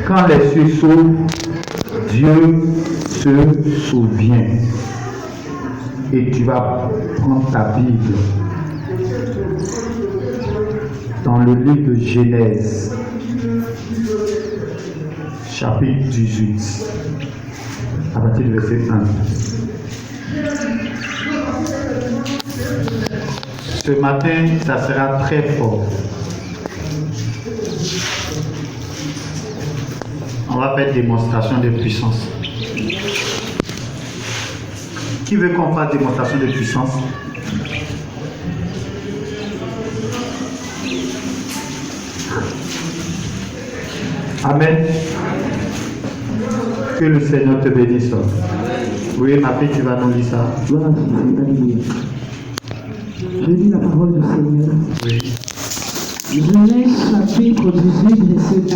Quand les cieux s'ouvrent, Dieu se souvient. Et tu vas prendre ta Bible dans le livre de Genèse, chapitre 18, à partir du verset 1. Ce matin, ça sera très fort. On va faire démonstration de puissance. Qui veut qu'on fasse démonstration de puissance? Amen. Que le Seigneur te bénisse. Oui, ma fille, tu vas nous lire ça. Gloire à Dieu. Je lis la parole du Seigneur. Oui. Genèse chapitre 18, verset 1.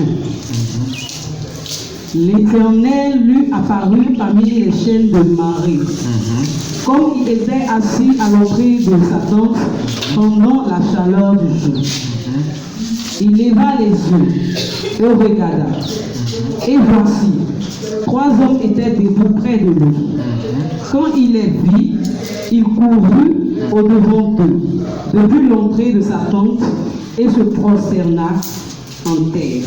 L'Éternel lui apparut parmi les chaînes de Marie, comme il était assis à l'entrée de sa tente pendant la chaleur du jour. Il leva les yeux et regarda. Et voici, 3 hommes étaient debout près de lui. Quand il les vit, il courut au-devant d'eux, depuis l'entrée de sa tente, et se prosterna en terre.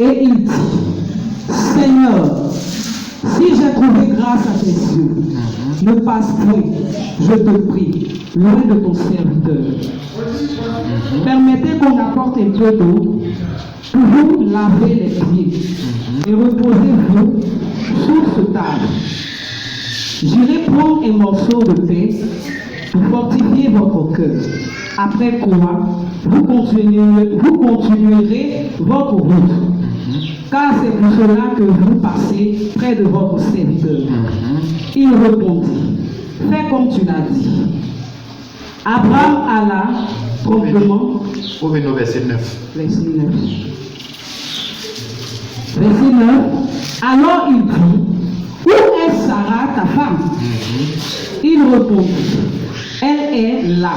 Et il dit, Seigneur, si j'ai trouvé grâce à tes yeux, ne passe point, je te prie, loin de ton serviteur. Permettez qu'on apporte un peu d'eau pour vous laver les pieds et reposez-vous sur ce table. J'irai prendre un morceau de pain pour fortifier votre cœur. Après quoi, vous continuerez votre route. Car c'est pour cela que vous passez près de votre serviteur. Il répondit, fais comme tu l'as dit. Abraham alla promptement. Ouvrez nous verset 9. Verset 9. Verset 9. Alors il dit, où est Sarah, ta femme? Il répondit, elle est là,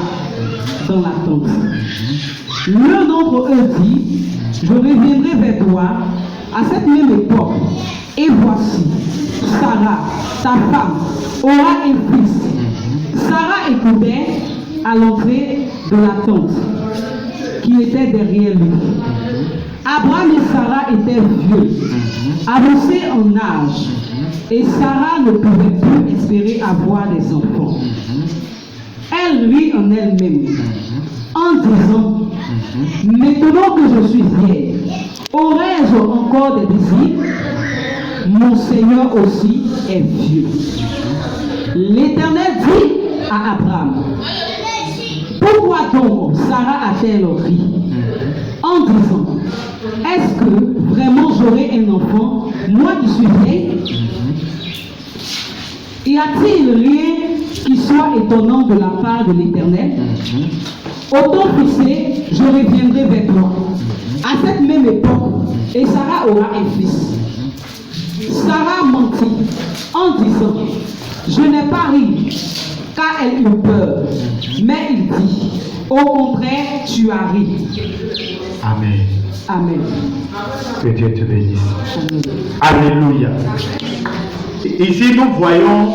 dans la tente. L'un d'entre eux dit, je reviendrai vers toi à cette même époque, et voici, Sarah, ta femme, aura un fils. Sarah écoutait à l'entrée de la tente, qui était derrière lui. Abraham et Sarah étaient vieux, avancés en âge, et Sarah ne pouvait plus espérer avoir des enfants. Elle rit en elle-même, en disant, maintenant que je suis vieille, aurais-je encore des désirs? Mon Seigneur aussi est vieux. L'Éternel dit à Abraham, pourquoi donc Sarah a-t-elle ri? En disant, est-ce que vraiment j'aurai un enfant, moi qui suis vieille? Y a-t-il rien qui soit étonnant de la part de l'Éternel? Autant fixé, je reviendrai vers toi. À cette même époque, et Sarah aura un fils. Sarah mentit en disant, je n'ai pas ri, car elle eut peur. Mais il dit, au contraire, tu as ri. Amen. Amen. Que Dieu te bénisse. Amen. Alléluia. Ici, nous voyons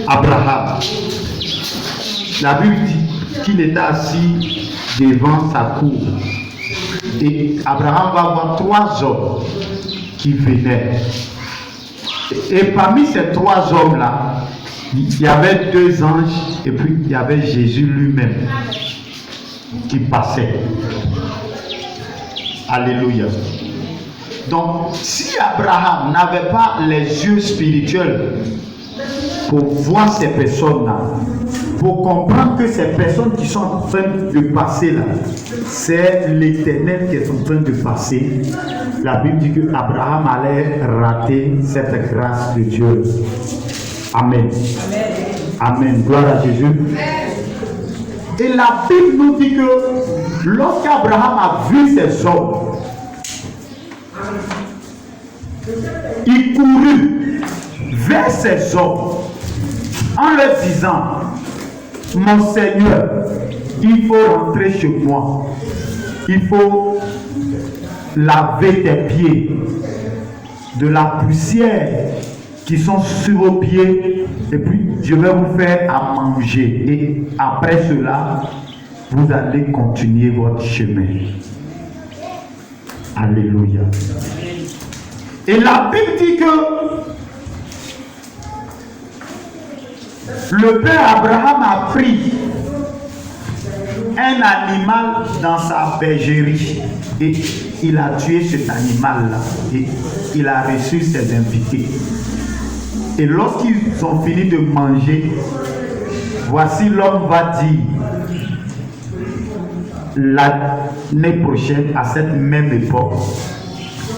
Abraham. La Bible dit qu'il était assis devant sa cour. Et Abraham va voir 3 hommes qui venaient. Et parmi ces 3 hommes-là, il y avait 2 anges et puis il y avait Jésus lui-même qui passait. Alléluia. Donc, si Abraham n'avait pas les yeux spirituels pour voir ces personnes-là, pour comprendre que ces personnes qui sont en train de passer là, c'est l'Éternel qui est en train de passer, la Bible dit que Abraham allait rater cette grâce de Dieu. Amen. Amen. Gloire à Jésus. Et la Bible nous dit que lorsqu'Abraham a vu ces hommes, il courut vers ces hommes en leur disant, mon Seigneur, il faut rentrer chez moi. Il faut laver tes pieds de la poussière qui sont sur vos pieds. Et puis, je vais vous faire à manger. Et après cela, vous allez continuer votre chemin. Alléluia. Et la Bible dit que le père Abraham a pris un animal dans sa bergerie et il a tué cet animal-là et il a reçu ses invités. Et lorsqu'ils ont fini de manger, voici l'homme va dire l'année prochaine à cette même époque,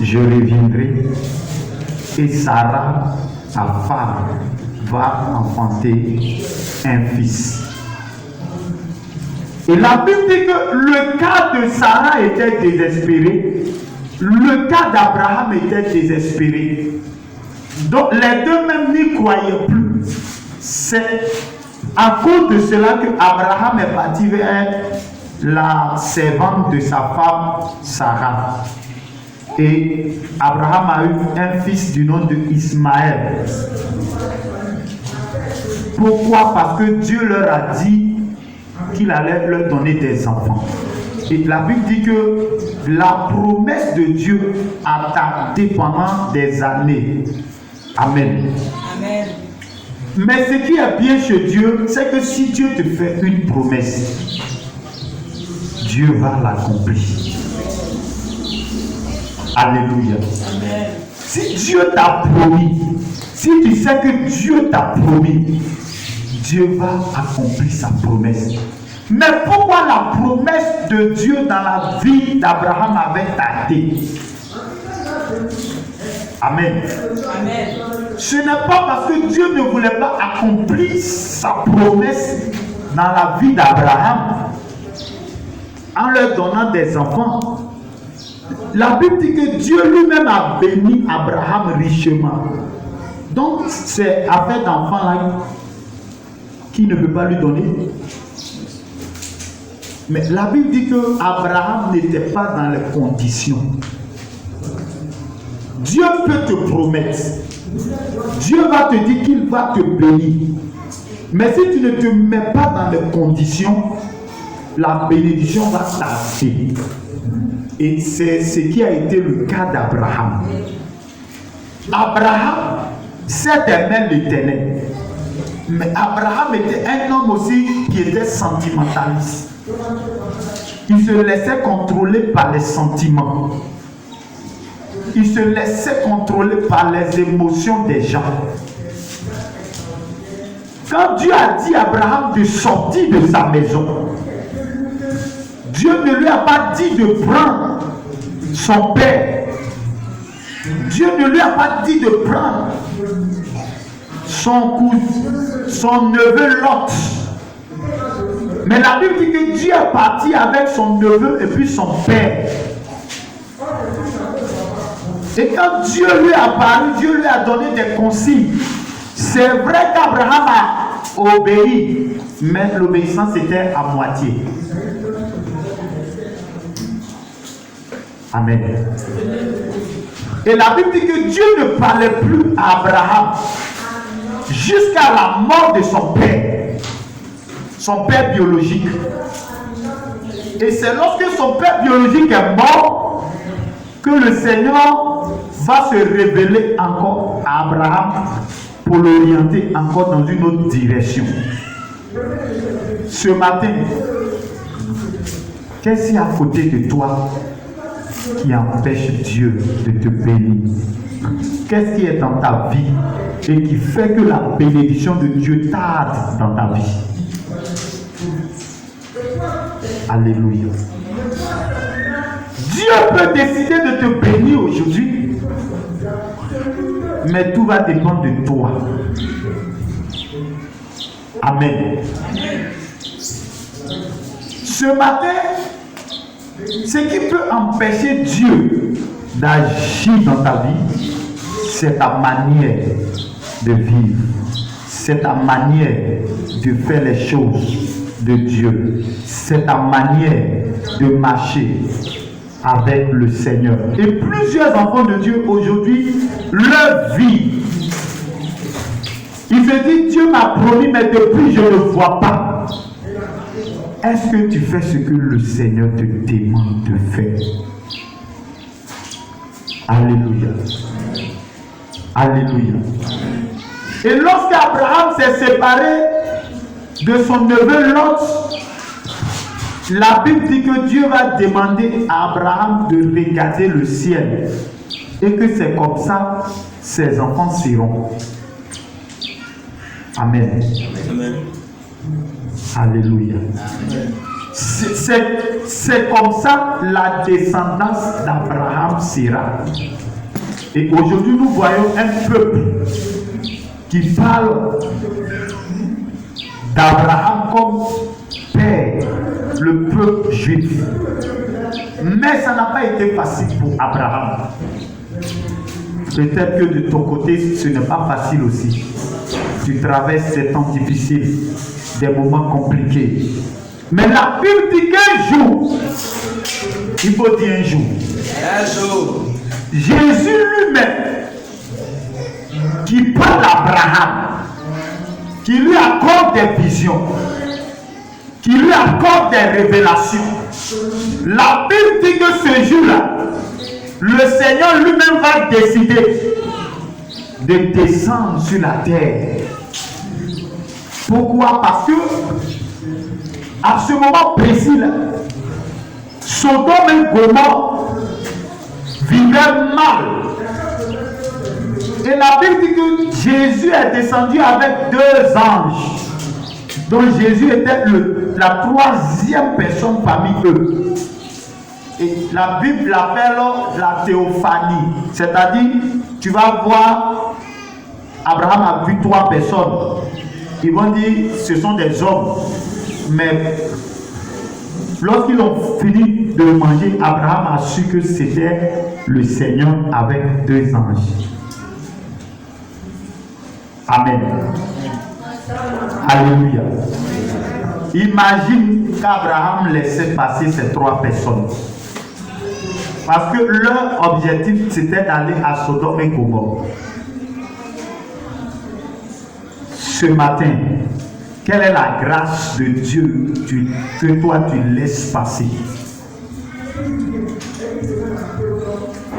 je reviendrai et Sarah, sa femme, va enfanter un fils. Et la Bible dit que le cas de Sarah était désespéré, le cas d'Abraham était désespéré. Donc les deux même n'y croyaient plus. C'est à cause de cela que Abraham est parti vers la servante de sa femme Sarah. Et Abraham a eu un fils du nom de Ismaël. Pourquoi? Parce que Dieu leur a dit qu'il allait leur donner des enfants. Et la Bible dit que la promesse de Dieu a tardé pendant des années. Amen. Amen. Mais ce qui est bien chez Dieu, c'est que si Dieu te fait une promesse, Dieu va l'accomplir. Alléluia. Amen. Si Dieu t'a promis, si tu sais que Dieu t'a promis, Dieu va accomplir sa promesse. Mais pourquoi la promesse de Dieu dans la vie d'Abraham avait tardé? Amen. Amen. Ce n'est pas parce que Dieu ne voulait pas accomplir sa promesse dans la vie d'Abraham en leur donnant des enfants. La Bible dit que Dieu lui-même a béni Abraham richement. Donc c'est avec d'enfants là qui ne peut pas lui donner. Mais la Bible dit que Abraham n'était pas dans les conditions. Dieu peut te promettre. Dieu va te dire qu'il va te bénir. Mais si tu ne te mets pas dans les conditions, la bénédiction va tarder. Et c'est ce qui a été le cas d'Abraham. Abraham, certes, aimait l'Éternel. Mais Abraham était un homme aussi qui était sentimentaliste. Il se laissait contrôler par les sentiments. Il se laissait contrôler par les émotions des gens. Quand Dieu a dit à Abraham de sortir de sa maison, Dieu ne lui a pas dit de prendre son père. Dieu ne lui a pas dit de prendre son neveu Lot. Mais la Bible dit que Dieu est parti avec son neveu et puis son père. Et quand Dieu lui a parlé, Dieu lui a donné des consignes. C'est vrai qu'Abraham a obéi, mais l'obéissance était à moitié. Amen. Et la Bible dit que Dieu ne parlait plus à Abraham jusqu'à la mort de son père biologique. Et c'est lorsque son père biologique est mort que le Seigneur va se révéler encore à Abraham pour l'orienter encore dans une autre direction. Ce matin, qu'est-ce qu'il y a à côté de toi qui empêche Dieu de te bénir? Qu'est-ce qui est dans ta vie et qui fait que la bénédiction de Dieu tarde dans ta vie? Alléluia. Dieu peut décider de te bénir aujourd'hui, mais tout va dépendre de toi. Amen. Ce matin, ce qui peut empêcher Dieu d'agir dans ta vie, c'est ta manière de vivre, c'est ta manière de faire les choses. de Dieu. C'est ta manière de marcher avec le Seigneur. Et plusieurs enfants de Dieu aujourd'hui, leur vie, il se dit, Dieu m'a promis, mais depuis je ne vois pas. Est-ce que tu fais ce que le Seigneur te demande de faire? Alléluia. Alléluia. Et lorsqu'Abraham s'est séparé de son neveu Lot, la Bible dit que Dieu va demander à Abraham de regarder le ciel et que c'est comme ça ses enfants seront. Amen. Amen. Alléluia. C'est comme ça la descendance d'Abraham sera. Et aujourd'hui nous voyons un peuple qui parle d'Abraham comme père, le peuple juif. Mais ça n'a pas été facile pour Abraham. Peut-être que de ton côté, ce n'est pas facile aussi. Tu traverses des temps difficiles, des moments compliqués. Mais la Bible dit qu'un jour, il faut dire un jour. Un jour. Jésus lui-même, qui parle à Abraham, qui lui accorde des visions, qui lui accorde des révélations. La Bible dit que ce jour-là, le Seigneur lui-même va décider de descendre sur la terre. Pourquoi? Parce que à ce moment précis, Sodome et Gomorrhe vivaient mal. Et la Bible dit que Jésus est descendu avec 2 anges, dont Jésus était la 3e personne parmi eux. Et la Bible l'appelle la théophanie. C'est-à-dire, tu vas voir, Abraham a vu 3 personnes. Ils vont dire, ce sont des hommes. Mais lorsqu'ils ont fini de manger, Abraham a su que c'était le Seigneur avec 2 anges. Amen. Alléluia. Imagine qu'Abraham laissait passer ces 3 personnes. Parce que leur objectif, c'était d'aller à Sodome et Gomorrhe. Ce matin, quelle est la grâce de Dieu que toi tu laisses passer?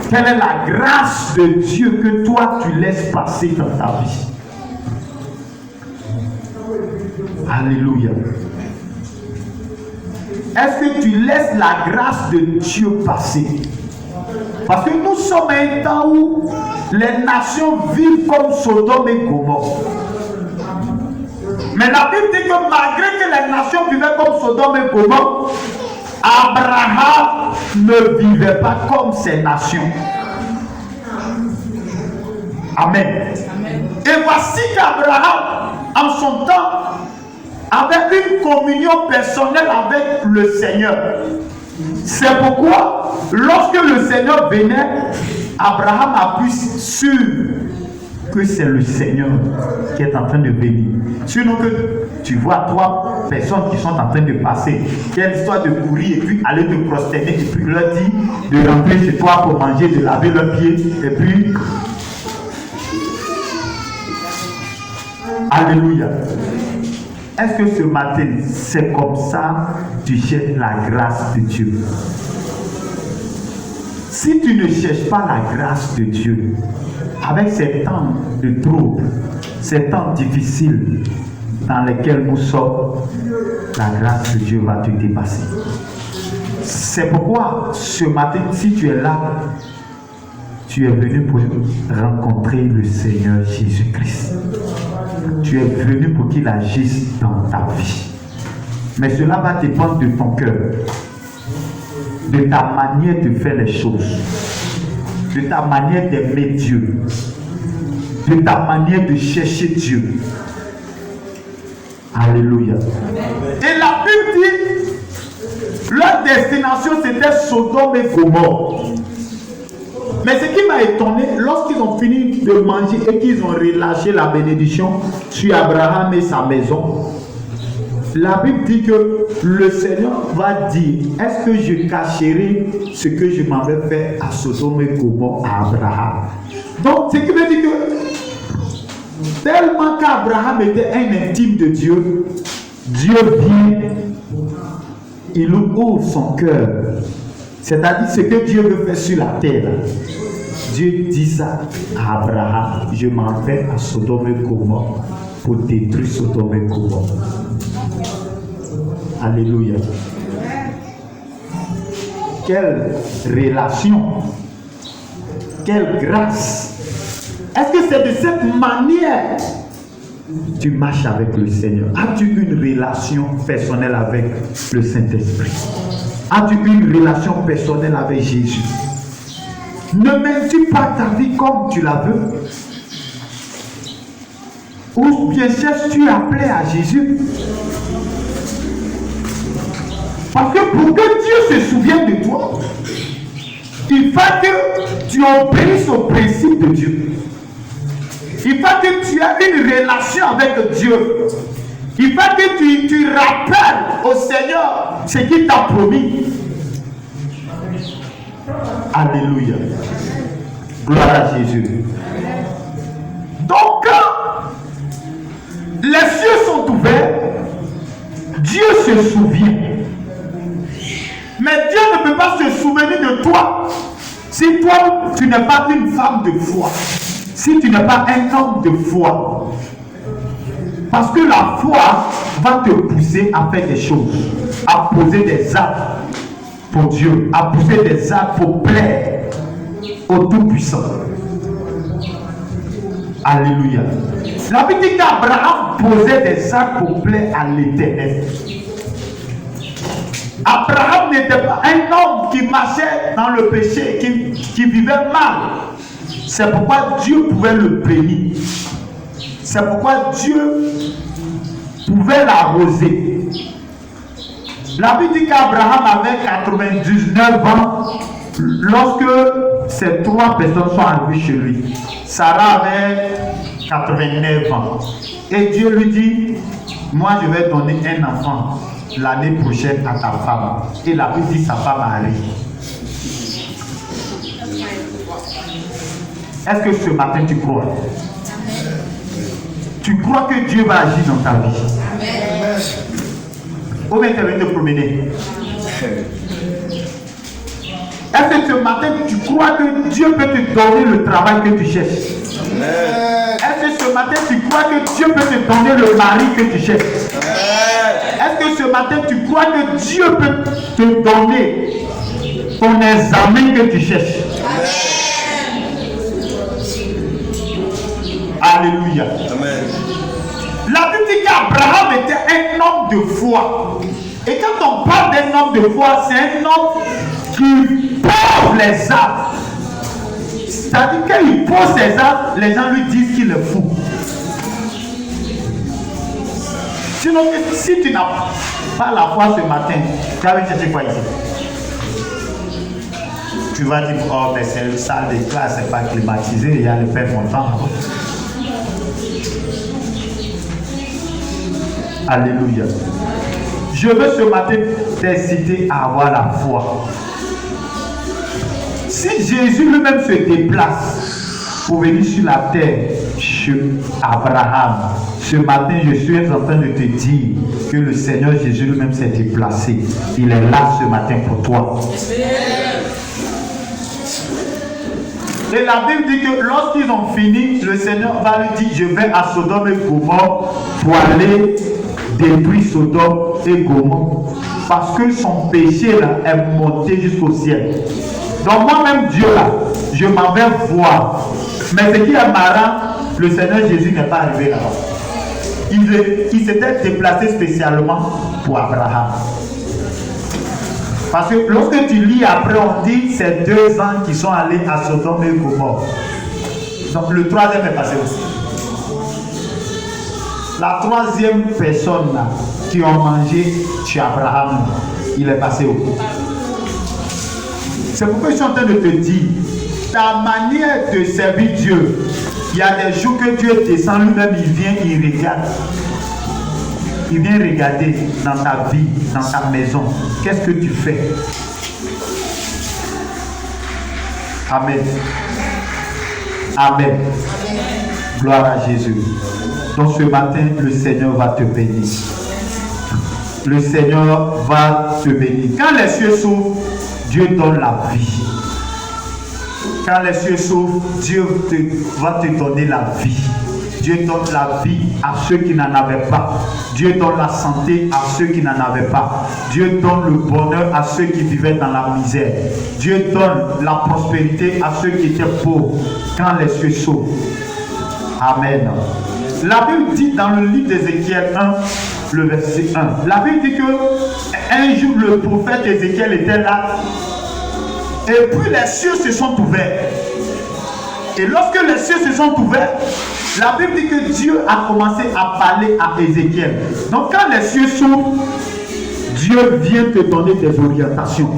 Quelle est la grâce de Dieu que toi tu laisses passer dans ta vie? Alléluia. Est-ce que tu laisses la grâce de Dieu passer? Parce que nous sommes à un temps où les nations vivent comme Sodome et Gomorrhe. Mais la Bible dit que malgré que les nations vivaient comme Sodome et Gomorrhe, Abraham ne vivait pas comme ces nations. Amen. Et voici qu'Abraham, en son temps, avait une communion personnelle avec le Seigneur. C'est pourquoi, lorsque le Seigneur venait, Abraham a pu sûr que c'est le Seigneur qui est en train de venir. Sinon que tu vois 3 personnes qui sont en train de passer, quelle histoire de courir et puis aller te prosterner et puis leur dire de rentrer chez toi pour manger, de laver leurs pieds et puis... Alléluia. Est-ce que ce matin, c'est comme ça que tu cherches la grâce de Dieu? Si tu ne cherches pas la grâce de Dieu, avec ces temps de troubles, ces temps difficiles dans lesquels nous sommes, la grâce de Dieu va te dépasser. C'est pourquoi ce matin, si tu es là, tu es venu pour rencontrer le Seigneur Jésus-Christ. Tu es venu pour qu'il agisse dans ta vie. Mais cela va dépendre de ton cœur, de ta manière de faire les choses, de ta manière d'aimer Dieu, de ta manière de chercher Dieu. Alléluia. Et la Bible dit, leur destination c'était Sodome et Gomorrhe. Mais ce qui m'a étonné, lorsqu'ils ont fini de manger et qu'ils ont relâché la bénédiction sur Abraham et sa maison, La Bible dit que le Seigneur va dire, est-ce que je cacherai ce que je m'avais fait à Sodome et Gomorrhe, à Abraham? Donc, ce qui veut dire que tellement qu'Abraham était un intime de Dieu, Dieu vient, il ouvre son cœur. C'est-à-dire ce que Dieu veut faire sur la terre. Dieu dit ça à Abraham, je m'en vais à Sodome et Gomorrhe pour détruire Sodome et Gomorrhe. Alléluia. Quelle relation, quelle grâce. Est-ce que c'est de cette manière que tu marches avec le Seigneur? As-tu une relation personnelle avec le Saint-Esprit? As-tu une relation personnelle avec Jésus? Ne mènes-tu pas ta vie comme tu la veux? Ou bien cherches-tu à plaire à Jésus? Parce que pour que Dieu se souvienne de toi, il faut que tu obéisses au principe de Dieu. Il faut que tu aies une relation avec Dieu. Il faut que tu rappelles au Seigneur ce qu'il t'a promis. Alléluia. Gloire à Jésus. Donc, les cieux sont ouverts. Dieu se souvient. Mais Dieu ne peut pas se souvenir de toi si toi, tu n'es pas une femme de foi. Si tu n'es pas un homme de foi. Parce que la foi va te pousser à faire des choses, à poser des actes pour Dieu, à pousser des actes pour plaire au Tout-Puissant. Alléluia. La Bible dit qu'Abraham posait des actes pour plaire à l'Éternel. Abraham n'était pas un homme qui marchait dans le péché, qui vivait mal. C'est pourquoi Dieu pouvait le bénir. C'est pourquoi Dieu pouvait l'arroser. La Bible dit qu'Abraham avait 99 ans lorsque ces trois personnes sont arrivées chez lui. Sarah avait 89 ans. Et Dieu lui dit, moi je vais donner un enfant l'année prochaine à ta femme. Et la Bible dit sa femme arrive. Est-ce que ce matin tu crois? Tu crois que Dieu va agir dans ta vie? Amen. Où est-ce que tu vas te promener? Est-ce que ce matin tu crois que Dieu peut te donner le travail que tu cherches? Amen. Est-ce que ce matin tu crois que Dieu peut te donner le mari que tu cherches? Amen. Est-ce que ce matin tu crois que Dieu peut te donner ton examen que tu cherches? Amen. Alléluia. Amen. La Bible dit qu'Abraham était un homme de foi. Et quand on parle d'un homme de foi, c'est un homme qui pose les actes. C'est-à-dire qu'il pose ses actes, les gens lui disent qu'il est fou. Sinon, si tu n'as pas la foi ce matin, tu vas chercher quoi ici? Tu vas dire, oh, mais c'est une salle de classe, c'est pas climatisé, il y a le père montant. Alléluia. Je veux ce matin t'inciter à avoir la foi. Si Jésus lui-même se déplace pour venir sur la terre chez Abraham, ce matin je suis en train de te dire que le Seigneur Jésus lui-même s'est déplacé. Il est là ce matin pour toi. Et la Bible dit que lorsqu'ils ont fini, le Seigneur va lui dire, je vais à Sodome et Gomorrhe pour aller détruire Sodome et Gomorrhe. Parce que son péché là est monté jusqu'au ciel. Donc moi-même Dieu là, je m'en vais voir. Mais ce qui est marrant, le Seigneur Jésus n'est pas arrivé là-bas. Il s'était déplacé spécialement pour Abraham. Parce que lorsque tu lis après, on dit c'est 2 ans qui sont allés à Sodome et Gomorrhe. Donc le 3e est passé aussi. La 3e personne là, qui ont mangé chez Abraham, il est passé au bout. C'est pourquoi je suis en train de te dire, ta manière de servir Dieu, il y a des jours que Dieu descend lui-même, il vient, il regarde. il vient regarder dans ta vie, dans ta maison, qu'est-ce que tu fais? Amen. Amen. Gloire à Jésus. Donc ce matin, le Seigneur va te bénir. Le Seigneur va te bénir. Quand les cieux s'ouvrent, Dieu donne la vie. Quand les cieux s'ouvrent, Dieu va te donner la vie. Dieu donne la vie à ceux qui n'en avaient pas. Dieu donne la santé à ceux qui n'en avaient pas. Dieu donne le bonheur à ceux qui vivaient dans la misère. Dieu donne la prospérité à ceux qui étaient pauvres quand les cieux s'ouvrent. Amen. La Bible dit dans le livre d'Ézéchiel 1, le verset 1, la Bible dit que un jour le prophète Ézéchiel était là et puis les cieux se sont ouverts. Et lorsque les cieux se sont ouverts, la Bible dit que Dieu a commencé à parler à Ézéchiel. Donc quand les cieux s'ouvrent, Dieu vient te donner des orientations.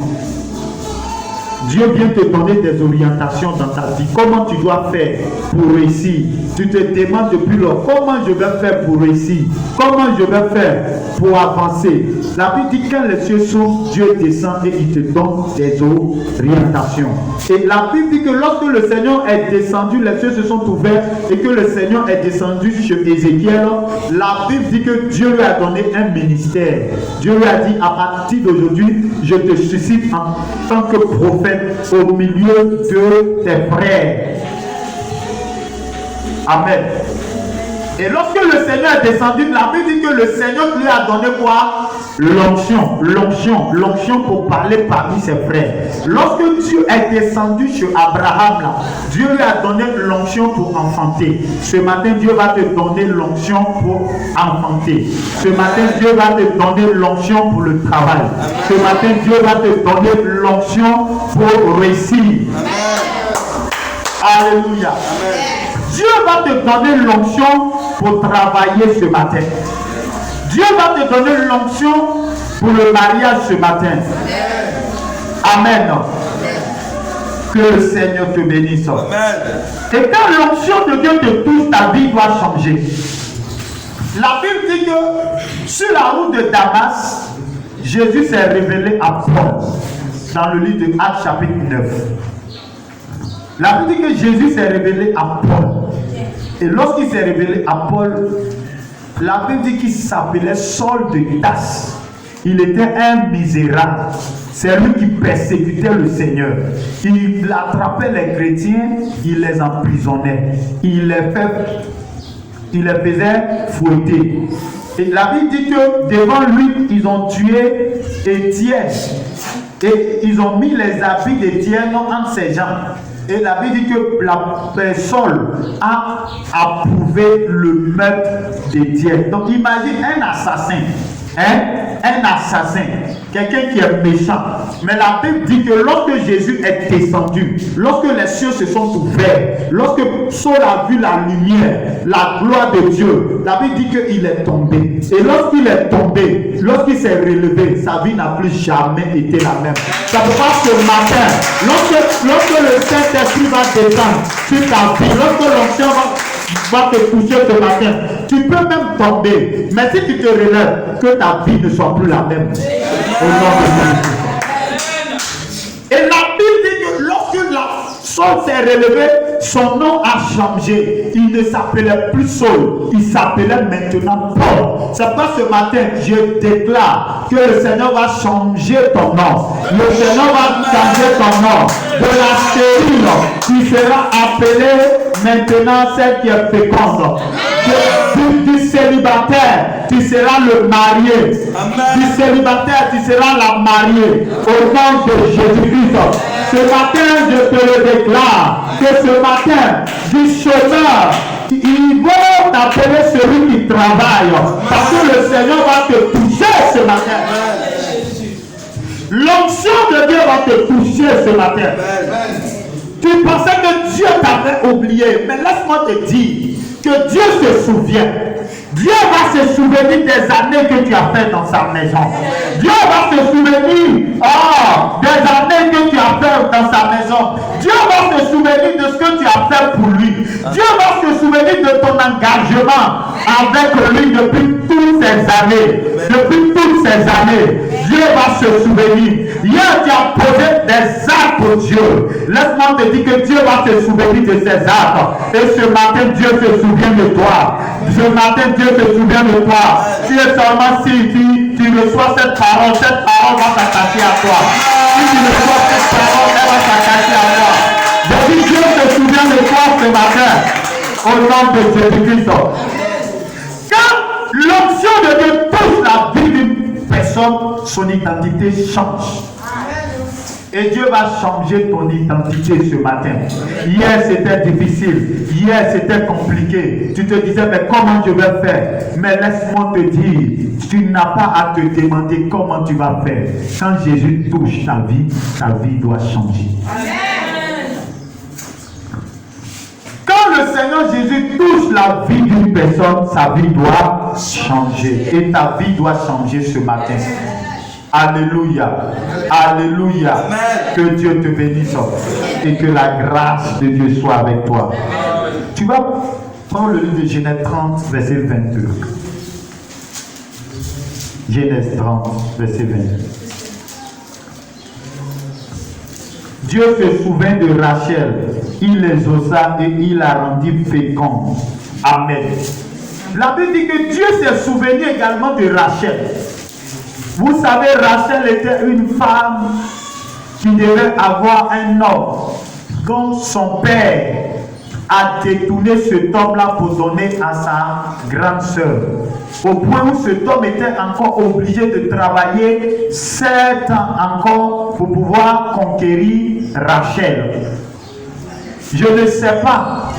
Dieu vient te donner des orientations dans ta vie. Comment tu dois faire pour réussir? Tu te demandes depuis lors, comment je vais faire pour réussir? Comment je vais faire pour avancer? La Bible dit que quand les cieux s'ouvrent, Dieu descend et il te donne des orientations. Et la Bible dit que lorsque le Seigneur est descendu, les cieux se sont ouverts et que le Seigneur est descendu chez Ézéchiel, la Bible dit que Dieu lui a donné un ministère. Dieu lui a dit, à partir d'aujourd'hui, je te suscite en tant que prophète au milieu de tes frères. Amen. Et lorsque le Seigneur est descendu, la Bible dit que le Seigneur lui a donné quoi? L'onction pour parler parmi ses frères. Lorsque Dieu est descendu chez Abraham, là, Dieu lui a donné l'onction pour enfanter. Ce matin, Dieu va te donner l'onction pour enfanter. Ce matin, Dieu va te donner l'onction pour le travail. Ce matin, Dieu va te donner l'onction pour réussir. Alléluia. Dieu va te donner l'onction pour travailler ce matin. Dieu va te donner l'onction pour le mariage ce matin. Amen. Que le Seigneur te bénisse. Et quand l'onction de Dieu te touche, ta vie doit changer. La Bible dit que sur la route de Damas, Jésus s'est révélé à Paul dans le livre de Actes chapitre 9. La Bible dit que Jésus s'est révélé à Paul. Et lorsqu'il s'est révélé à Paul, la Bible dit qu'il s'appelait Saul de Tarse. Il était un misérable. C'est lui qui persécutait le Seigneur. Il attrapait les chrétiens, il les emprisonnait. Il les faisait fouetter. Et la Bible dit que devant lui, ils ont tué Étienne. Et ils ont mis les habits d'Étienne entre ses jambes. Et la Bible dit que Saul a approuvé le meurtre d'Étienne. Donc imagine un assassin. Un assassin, quelqu'un qui est méchant. Mais la Bible dit que lorsque Jésus est descendu, lorsque les cieux se sont ouverts, lorsque Saul a vu la lumière, la gloire de Dieu, la Bible dit qu'il est tombé. Et lorsqu'il est tombé, lorsqu'il s'est relevé, sa vie n'a plus jamais été la même. Ça veut pas ce matin, lorsque le Saint-Esprit va descendre sur ta vie, lorsque l'onction va te toucher ce matin, tu peux même tomber, mais si tu te relèves, que ta vie ne soit plus la même. Au nom de Jésus. Et la Bible dit que lorsque Saul s'est relevé, son nom a changé. Il ne s'appelait plus Saul, il s'appelait maintenant Paul. C'est pas ce matin, je déclare que le Seigneur va changer ton nom. Le Seigneur va changer ton nom. De la stérile, tu seras appelé maintenant celle qui est féconde. Du célibataire, tu seras le marié. Amen. Du célibataire, tu seras la mariée. Au nom de Jésus-Christ. Ce matin, je te le déclare, que ce matin, du chômeur, ils vont t'appeler celui qui travaille. Parce que le Seigneur va te toucher ce matin. L'onction de Dieu va te toucher ce matin. Tu pensais que Dieu t'avait oublié, mais laisse-moi te dire que Dieu se souvient. Dieu va se souvenir des années que tu as fait dans sa maison. Dieu va se souvenir des années que tu as fait dans sa maison. Dieu va se souvenir de ce que tu as fait pour lui. Dieu va se souvenir souvenu de ton engagement avec lui depuis toutes ces années. Depuis toutes ces années, Dieu va se souvenir. Hier, tu as posé des actes pour Dieu. Laisse-moi te dire que Dieu va se souvenir de ces actes. Et ce matin, Dieu se souvient de toi. Ce matin, Dieu se souvient de toi. Tu es seulement si tu reçois cette parole va s'attacher à toi. Si tu reçois cette parole, elle va s'attacher à toi. Je dis, Dieu se souvient de toi ce matin. Au nom de Jésus-Christ. Quand l'onction de Dieu touche la vie d'une personne, son identité change. Et Dieu va changer ton identité ce matin. Hier c'était difficile, hier c'était compliqué. Tu te disais mais comment je vais faire? Mais laisse-moi te dire, tu n'as pas à te demander comment tu vas faire. Quand Jésus touche ta vie doit changer. Quand le Seigneur Jésus touche la vie d'une personne, sa vie doit changer. Et ta vie doit changer ce matin. Alléluia. Alléluia. Que Dieu te bénisse et que la grâce de Dieu soit avec toi. Tu vas prendre le livre de Genèse 30, verset 22. Genèse 30, verset 22. Dieu se souvint de Rachel. Il les exauça et il la rendit féconde. Amen. La Bible dit que Dieu s'est souvenu également de Rachel. Vous savez, Rachel était une femme qui devait avoir un homme dont son père a détourné cet homme-là pour donner à sa grande sœur. Au point où cet homme était encore obligé de travailler 7 ans encore pour pouvoir conquérir Rachel. Je ne sais pas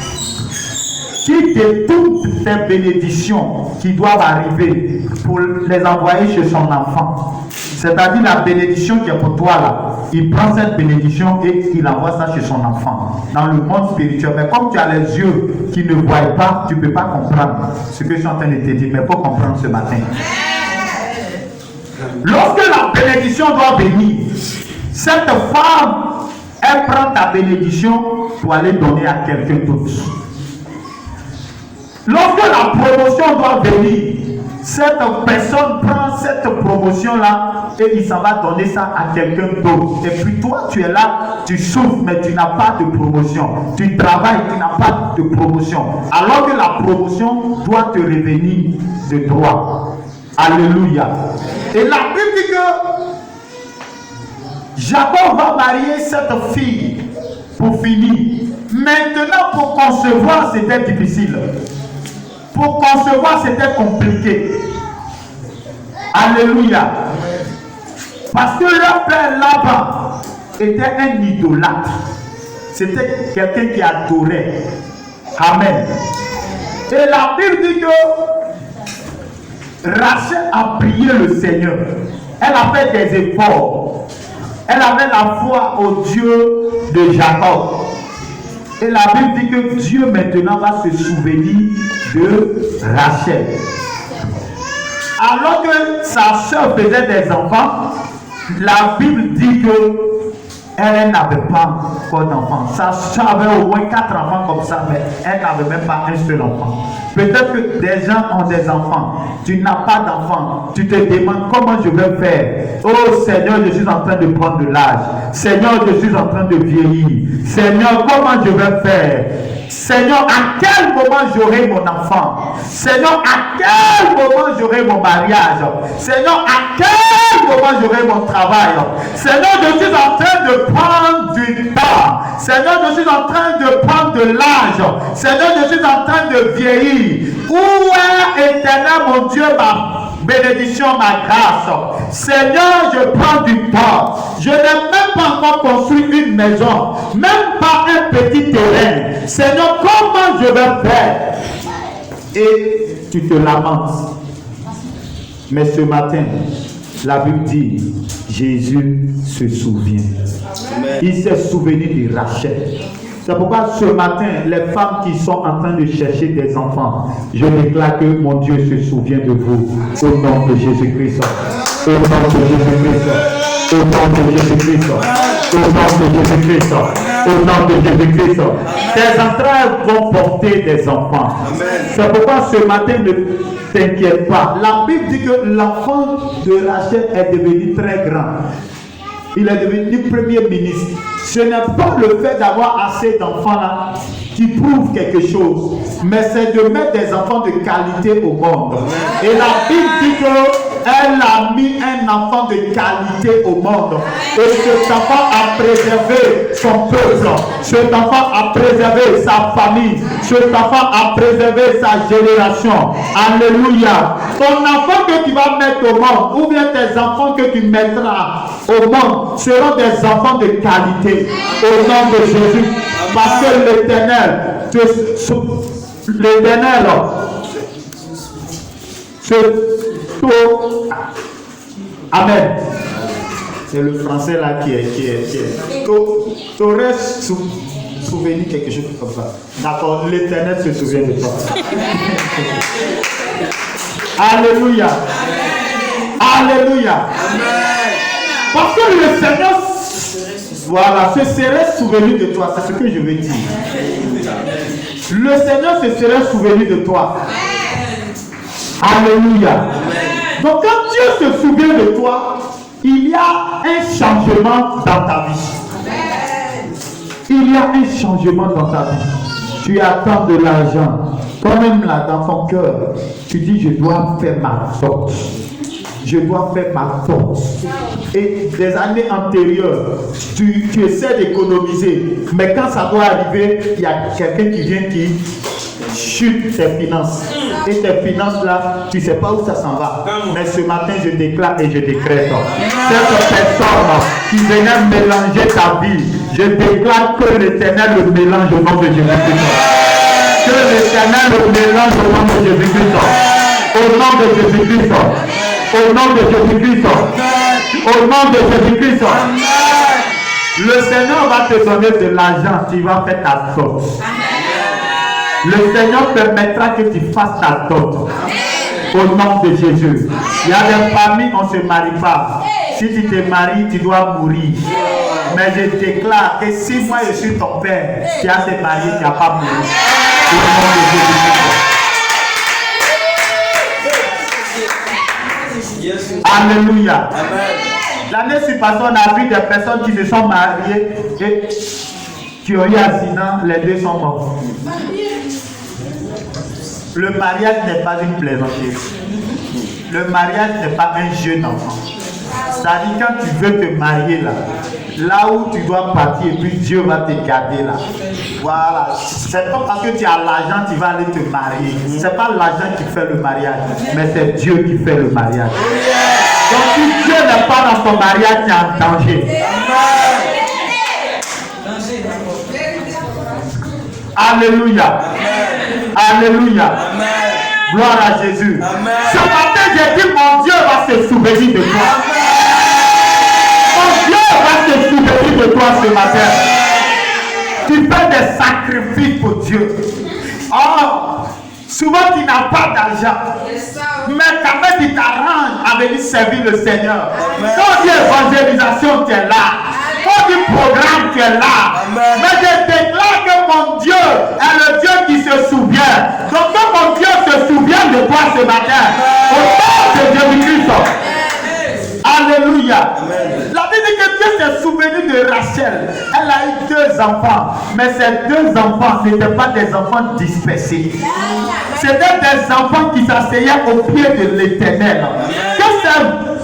qui de toutes tes bénédictions qui doivent arriver pour les envoyer chez son enfant. C'est-à-dire la bénédiction qui est pour toi là. Il prend cette bénédiction et il envoie ça chez son enfant. Dans le monde spirituel. Mais comme tu as les yeux qui ne voient pas, tu ne peux pas comprendre ce que je suis en train de te dire. Mais il faut comprendre ce matin. Lorsque la bénédiction doit venir, cette femme, elle prend ta bénédiction pour aller donner à quelqu'un d'autre. Lorsque la promotion doit venir, cette personne prend cette promotion-là et il s'en va donner ça à quelqu'un d'autre. Et puis toi, tu es là, tu souffres, mais tu n'as pas de promotion. Tu travailles, tu n'as pas de promotion. Alors que la promotion doit te revenir de droit. Alléluia. Et la Bible dit que Jacob va marier cette fille pour finir. Maintenant, pour concevoir, c'était difficile. Pour concevoir, c'était compliqué. Alléluia. Parce que leur père là-bas était un idolâtre. C'était quelqu'un qui adorait. Amen. Et la Bible dit que Rachel a prié le Seigneur. Elle a fait des efforts. Elle avait la foi au Dieu de Jacob. Et la Bible dit que Dieu maintenant va se souvenir de Rachel. Alors que sa soeur faisait des enfants, la Bible dit que elle n'avait pas encore d'enfants. Sa soeur avait au moins 4 enfants comme ça, mais elle n'avait même pas un seul enfant. Peut-être que des gens ont des enfants. Tu n'as pas d'enfants. Tu te demandes comment je vais faire. Oh Seigneur, je suis en train de prendre de l'âge. Seigneur, je suis en train de vieillir. Seigneur, comment je vais faire? Seigneur, à quel moment j'aurai mon enfant? Seigneur, à quel moment j'aurai mon mariage? Seigneur, à quel moment j'aurai mon travail? Seigneur, je suis en train de prendre du temps. Seigneur, je suis en train de prendre de l'âge. Seigneur, je suis en train de vieillir. Où est éternel mon Dieu, ma bénédiction, ma grâce? Seigneur, je prends du temps. Je n'ai même pas encore construit une maison, même pas un petit terrain. Seigneur, comment je vais faire? Et tu te lamentes. Mais ce matin, la Bible dit, Jésus se souvient. Il s'est souvenu de Rachel. C'est pourquoi ce matin, les femmes qui sont en train de chercher des enfants, je déclare que mon Dieu se souvient de vous. Au nom de Jésus-Christ. Au nom de Jésus-Christ. Au Au nom de Jésus-Christ. Au nom de Jésus-Christ. Au nom de Jésus-Christ. Tes entrailles vont porter des enfants. C'est pourquoi ce matin, ne t'inquiète pas. La Bible dit que l'enfant de Rachel est devenu très grand. Il est devenu premier ministre. Ce n'est pas le fait d'avoir assez d'enfants là qui prouve quelque chose, mais c'est de mettre des enfants de qualité au monde. Et la Bible dit qu'elle a mis un enfant de qualité au monde. Et cet enfant a préservé son peuple. Cet enfant a préservé sa famille. Cet enfant a préservé sa génération. Alléluia. Ton enfant que tu vas mettre au monde, ou bien tes enfants que tu mettras au monde, seront des enfants de qualité. Au nom de Jésus. Parce que l'Éternel, Amen. C'est le français là qui est. T'aurais souvenu quelque chose comme ça. D'accord, l'Éternel se souvient de toi. Alléluia. Alléluia. Parce que le Seigneur, voilà, se serait souvenu de toi. C'est ce que je veux dire. Le Seigneur se serait souvenu de toi. Alléluia. Donc quand Dieu se souvient de toi, il y a un changement dans ta vie. Il y a un changement dans ta vie. Tu attends de l'argent. Toi-même là, dans ton cœur, tu dis, je dois faire ma sorte. Je dois faire ma force. Et des années antérieures, tu essaies d'économiser. Mais quand ça doit arriver, il y a quelqu'un qui vient qui chute tes finances. Et tes finances là, tu ne sais pas où ça s'en va. Mais ce matin, je déclare et je décrète. Cette personne qui venait mélanger ta vie, je déclare que l'Éternel le mélange au nom de Jésus-Christ. Que l'Éternel le mélange au nom de Jésus-Christ. Au nom de Jésus-Christ. Au nom de Jésus-Christ. Au nom de Jésus-Christ. Le Seigneur va te donner de l'argent. Tu vas faire ta dot. Le Seigneur permettra que tu fasses ta dot. Au nom de Jésus. Il y a des familles, on ne se marie pas. Si tu te maries, tu dois mourir. Mais je déclare que si moi je suis ton père, tu as te marié, tu n'as pas mouru. Au nom de Jésus-Christ. Alléluia. L'année passée, on a vu des personnes qui se sont mariées et qui ont eu un accident, les deux sont morts. Le mariage n'est pas une plaisanterie. Le mariage n'est pas un jeu d'enfant. C'est-à-dire quand tu veux te marier là où tu dois partir et puis Dieu va te garder là. Voilà. C'est pas parce que tu as l'argent que tu vas aller te marier. C'est pas l'argent qui fait le mariage, mais c'est Dieu qui fait le mariage. Donc si Dieu n'est pas dans ton mariage, tu es en danger. Alléluia. Alléluia. Gloire à Jésus. Ce matin, j'ai dit, mon Dieu va se souvenir de toi. Mon Dieu va se souvenir de toi ce matin. Tu fais des sacrifices pour Dieu. Oh, souvent tu n'as pas d'argent. Mais quand même tu t'arranges à venir servir le Seigneur. Quand il y a évangélisation, tu es là. Quand du programme, tu es là. Mais je déclare que mon Dieu est le Dieu qui se souvient. Donc que mon Dieu se souvient de toi ce matin. Au nom de Jésus-Christ. Alléluia. La Bible dit que Dieu s'est souvenu de Rachel. Elle a eu 2 enfants. Mais ces 2 enfants n'étaient pas des enfants dispersés. C'était des enfants qui s'asseyaient au pied de l'Éternel.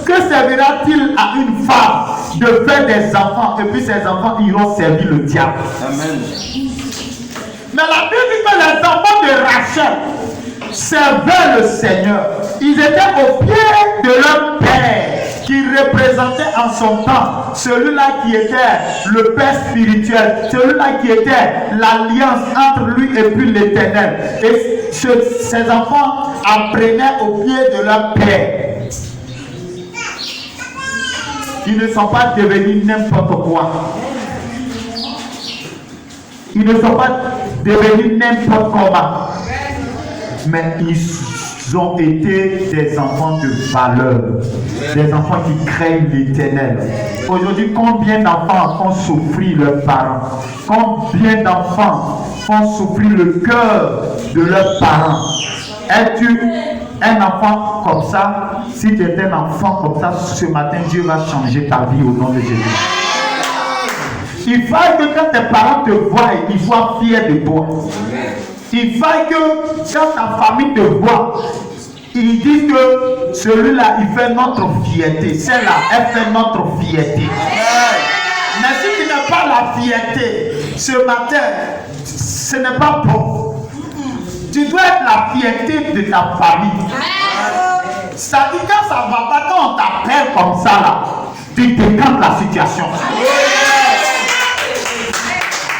Que servira-t-il à une femme de faire des enfants et puis ces enfants iront servir le diable? Amen. Mais la Bible dit que les enfants de Rachel servaient le Seigneur. Ils étaient au pied de leur père qui représentait en son temps celui-là qui était le père spirituel, celui-là qui était l'alliance entre lui et puis l'Éternel. Et ces enfants apprenaient au pied de leur père. Ils ne sont pas devenus n'importe quoi. Ils ne sont pas devenus n'importe comment. Mais ils ont été des enfants de valeur, des enfants qui craignent l'Éternel. Aujourd'hui, combien d'enfants font souffrir leurs parents? Combien d'enfants font souffrir le cœur de leurs parents? Es-tu un enfant comme ça? Si tu es un enfant comme ça, ce matin, Dieu va changer ta vie au nom de Jésus. Il faut que quand tes parents te voient, ils soient fiers de toi. Il faut que quand ta famille te voit, ils disent que celui-là, il fait notre fierté. Celle-là, elle fait notre fierté. Mais si tu n'as pas la fierté, ce matin, ce n'est pas bon. Tu dois être la fierté de ta famille. Ça dit quand ça ne va pas, quand on t'appelle comme ça, là, tu décantes la situation.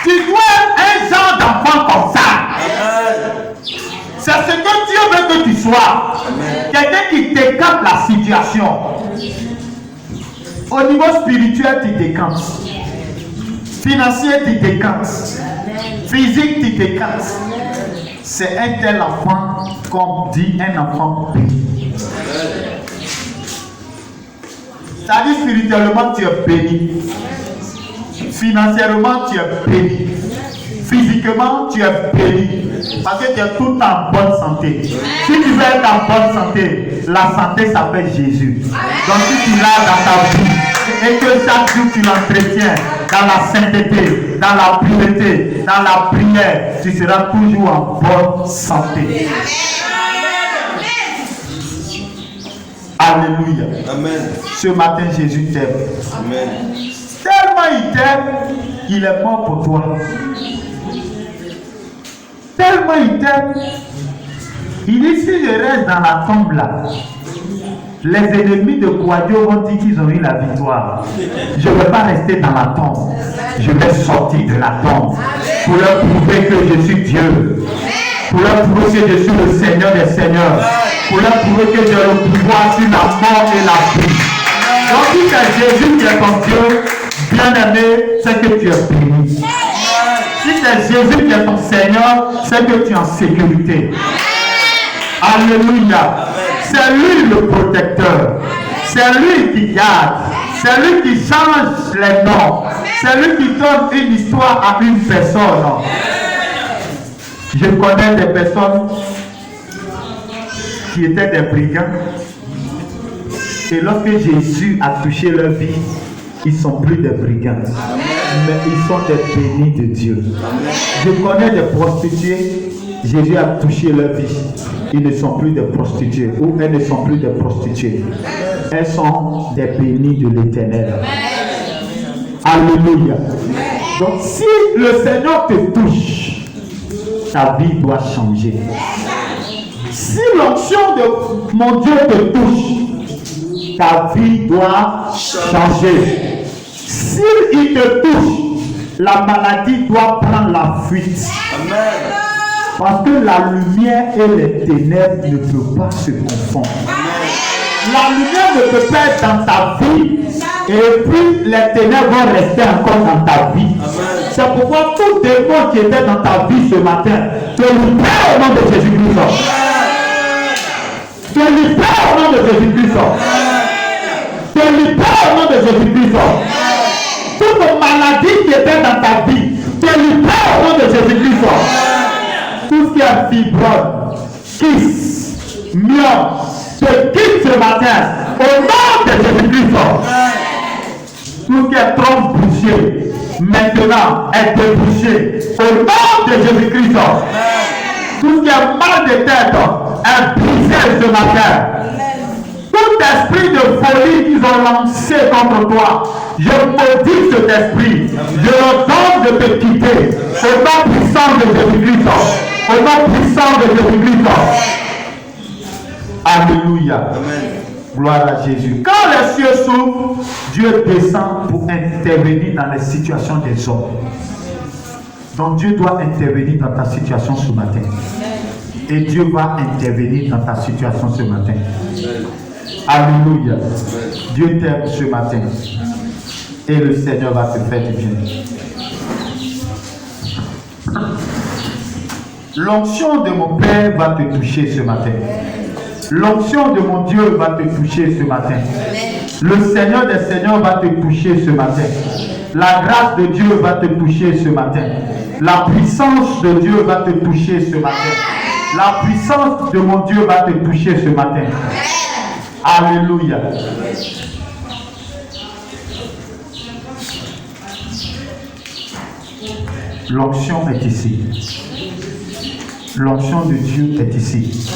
Tu dois être un genre d'enfant comme ça. C'est ce que Dieu veut que tu sois. Quelqu'un qui décante la situation. Au niveau spirituel, tu décantes. Financier, tu décantes. Physique, tu décantes. C'est un tel enfant, comme dit un enfant béni. C'est-à-dire spirituellement, tu es béni. Financièrement, tu es béni. Physiquement, tu es béni. Parce que tu es tout en bonne santé. Si tu veux être en bonne santé, la santé s'appelle Jésus. Donc si tu l'as dans ta vie et que chaque jour tu l'entretiens dans la sainteté, dans la pureté, dans la prière, tu seras toujours en bonne santé. Alléluia. Amen. Ce matin, Jésus t'aime. Amen. Tellement il t'aime, il est mort pour toi. Tellement il t'aime, il dit si je reste dans la tombe là, les ennemis de Kouadio vont dire qu'ils ont eu la victoire. Je ne vais pas rester dans la tombe. Je vais sortir de la tombe pour leur prouver que je suis Dieu. Pour leur prouver que je suis le Seigneur des Seigneurs. Pour leur prouver que j'ai le pouvoir sur la mort et la vie. Donc si c'est Jésus qui est ton Dieu, bien-aimé, c'est que tu es béni. Si c'est Jésus qui est ton Seigneur, c'est que tu es en sécurité. Alléluia. C'est lui le protecteur. C'est lui qui garde. C'est lui qui change les noms. C'est lui qui donne une histoire à une personne. Je connais des personnes qui étaient des brigands. Et lorsque Jésus a touché leur vie, ils ne sont plus des brigands. Mais ils sont des bénis de Dieu. Je connais des prostituées. Jésus a touché leur vie. Ils ne sont plus des prostituées. Ou elles ne sont plus des prostituées. Elles sont des bénis de l'Éternel. Alléluia. Donc si le Seigneur te touche, ta vie doit changer. Si l'onction de mon Dieu te touche, ta vie doit changer. S'il te touche, la maladie doit prendre la fuite. Amen. Parce que la lumière et les ténèbres ne peuvent pas se confondre. La lumière ne peut pas être dans ta vie et puis les ténèbres vont rester encore dans ta vie. C'est pourquoi tout démon qui était dans ta vie ce matin, te libère au nom de Jésus-Christ. Te libère au nom de Jésus-Christ. Te libère au nom de Jésus-Christ. Toute maladie qui était dans ta vie, te libère au nom de Jésus-Christ. Tout ce qui est fibrome, kyste, myome, te quitte ce matin au nom de Jésus-Christ. Tout ce qui est trompe bouchée, maintenant est débouché au nom de Jésus-Christ. Tout ce qui est mal de tête est brisé ce matin. Tout esprit de folie qu'ils ont lancé contre toi, je maudis cet esprit. Je leur donne de te quitter au nom puissant de Jésus-Christ. Au nom puissant de Jésus-Christ. Alléluia. Amen. Gloire à Jésus. Quand les cieux s'ouvrent, Dieu descend pour intervenir dans les situations des hommes. Donc Dieu doit intervenir dans ta situation ce matin. Et Dieu va intervenir dans ta situation ce matin. Alléluia. Dieu t'aime ce matin. Et le Seigneur va te faire du bien. L'onction de mon Père va te toucher ce matin. L'onction de mon Dieu va te toucher ce matin. Le Seigneur des Seigneurs va te toucher ce matin. La grâce de Dieu va te toucher ce matin. La puissance de Dieu va te toucher ce matin. La puissance de mon Dieu va te toucher ce matin. Alléluia. L'onction est ici. L'onction de Dieu est ici.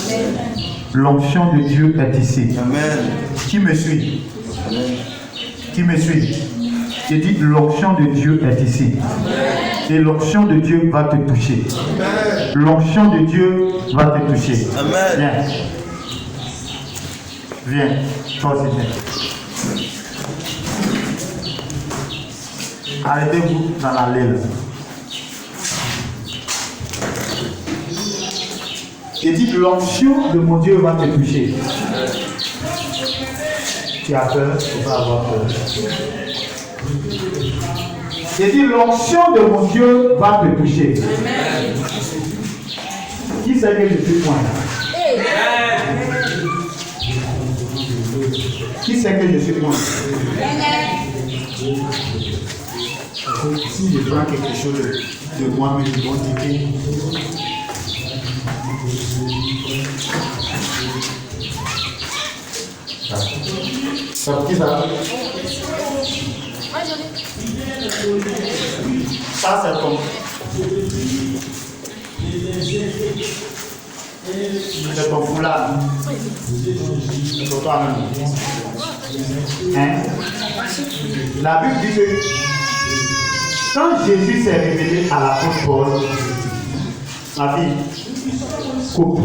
L'onction de Dieu est ici. Amen. Qui me suit? Amen. Qui me suit? J'ai dit l'onction de Dieu est ici. Et l'onction de Dieu va te toucher. L'onction de Dieu va te toucher. Amen. Viens. Viens. Toi aussi, viens. Arrêtez-vous dans l'allée là. J'ai dit l'onction de mon Dieu va te toucher. Tu as peur, il ne faut pas avoir peur. J'ai dit l'onction de mon Dieu va te toucher. Qui sait que je suis point? Qui sait que je suis point? Si je prends quelque chose de moi, mais ils vont dire que ça vous dit ça? Ça c'est ton. C'est ton foulard. C'est pour toi-même. Hein? La Bible dit que quand Jésus s'est révélé à l'apôtre Paul, ma fille, coupe.